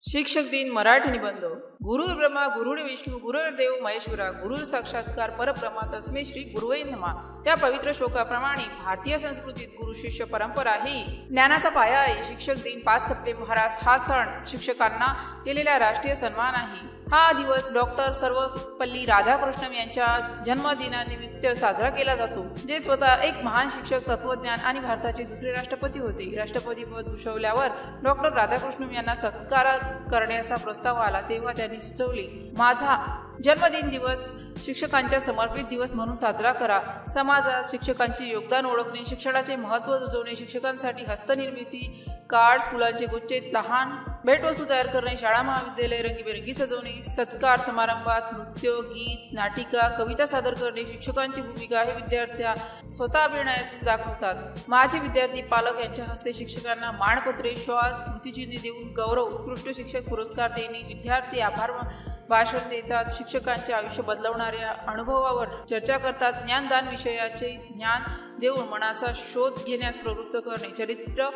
शिक्षक दिन मराठी निबंध। गुरु ब्रह्मा गुरुर् विष्णू गुरुर्देव महेश्वरा गुरुर साक्षात्कार परब्रह्मा तस्मै श्री गुरुवे नमः। त्या पवित्र श्लोकाप्रमाणे भारतीय संस्कृतीत गुरु शिष्य परंपरा ही ज्ञानाचा पाया आहे। शिक्षक दिन 5 सप्टेंबर हा सण शिक्षकांना केलेला राष्ट्रीय सन्मान आहे। हा दिवस डॉक्टर सर्वपल्ली राधाकृष्णन यांच्या जन्मदिनानिमित्त साजरा केला जातो, जे स्वतः एक महान शिक्षक, तत्वज्ञान आणि भारताचे दुसरे राष्ट्रपती होते। राष्ट्रपती पद भूषवल्यावर डॉक्टर राधाकृष्णन यांना सत्कार करण्याचा प्रस्ताव आला, तेव्हा त्यांनी सुचवले, माझा जन्मदिन दिवस शिक्षकांच्या समर्पित दिवस म्हणून साजरा करा। समाजात शिक्षकांचे योगदान ओळखणे, शिक्षणाचे महत्त्व रुजवणे, शिक्षकांसाठी हस्तनिर्मिती, कार्ड्स, फुलांचे गुच्छे, लहान भेटवस्तू तयार करणे, शाळा महाविद्यालय रंगीबेरंगी सजवणे, सत्कार समारंभात नृत्य, गीत, नाटिका, कविता सादर करणे, शिक्षकांची भूमिका हे विद्यार्थी स्वतः अभिनयातून दाखवतात। माझे विद्यार्थी पालक यांच्या हस्ते शिक्षकांना मानपत्रे, शॉल, स्मृतिचिन्हे देऊन गौरव, उत्कृष्ट शिक्षक पुरस्कार देणे, विद्यार्थी आभार भाषण देतात, शिक्षकांचे आयुष्य बदलवणाऱ्या अनुभवावर चर्चा करतात, ज्ञानदान विषयाचे ज्ञान देऊन मनाचा शोध घेण्यास प्रवृत्त करणे, चरित्र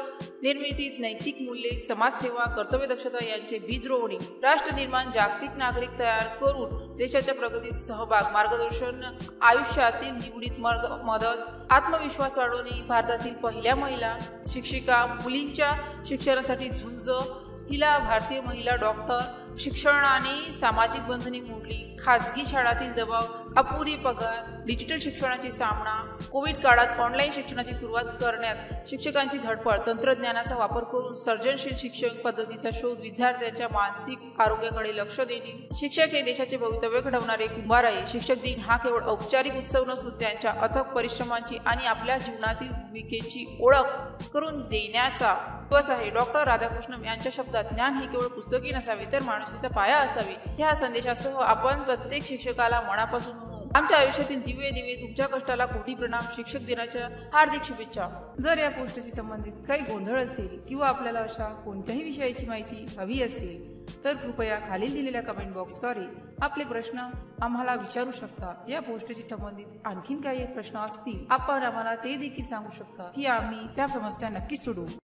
निर्मितीत नैतिक मूल्ये, समाजसेवा, कर्तव्यदक्षता यांचे बीज रोवणे, राष्ट्र निर्माण, जागतिक नागरिक तयार करून देशाच्या प्रगतीस सहभाग, मार्गदर्शन, आयुष्यातील निवडीत मदत, आत्मविश्वास वाढवणे, भारतातील पहिल्या महिला शिक्षिका, मुलींच्या शिक्षणासाठी झुंज, हिला भारतीय महिला डॉक्टर, शिक्षण आणि सामाजिक बंधने मोडली, खाजगी शाळांतील दबाव, अपुरी पगार, डिजिटल शिक्षणाची सामना, कोविड काळात ऑनलाईन शिक्षणाची सुरुवात करण्यात शिक्षकांची धडपड, तंत्रज्ञानाचा वापर करून सर्जनशील शिक्षण पद्धतीचा शोध, विद्यार्थ्यांच्या मानसिक आरोग्याकडे लक्ष देणे। शिक्षक हे देशाचे भवितव्य घडवणारे कुंभार आहे। शिक्षक दिन हा केवळ औपचारिक उत्सव नसून त्यांच्या अथक परिश्रमाची आणि आपल्या जीवनातील भूमिकेची ओळख करून देण्याचा दिवस आहे। डॉक्टर राधाकृष्णन यांच्या शब्दात, ज्ञान हे केवळ पुस्तकी नसावे तर माणुसकीचा पाया असावे। ह्या संदेशासह आपण प्रत्येक शिक्षकाला मनापासून आमच्या आयुष्यातील दिवे दिवे तुमच्या कष्टाला कोटी प्रणाम। शिक्षक दिनाच्या हार्दिक शुभेच्छा। जर या पोस्टशी संबंधित काही गोंधळ असेल किंवा आपल्याला अशा कोणत्याही विषयाची माहिती हवी असेल तर कृपया खालील दिलेल्या कमेंट बॉक्सद्वारे आपले प्रश्न आम्हाला विचारू शकता। या पोस्टशी संबंधित आणखीन काही प्रश्न असतील आपण आम्हाला ते देखील सांगू शकता की आम्ही त्या समस्या नक्कीच सोडवू।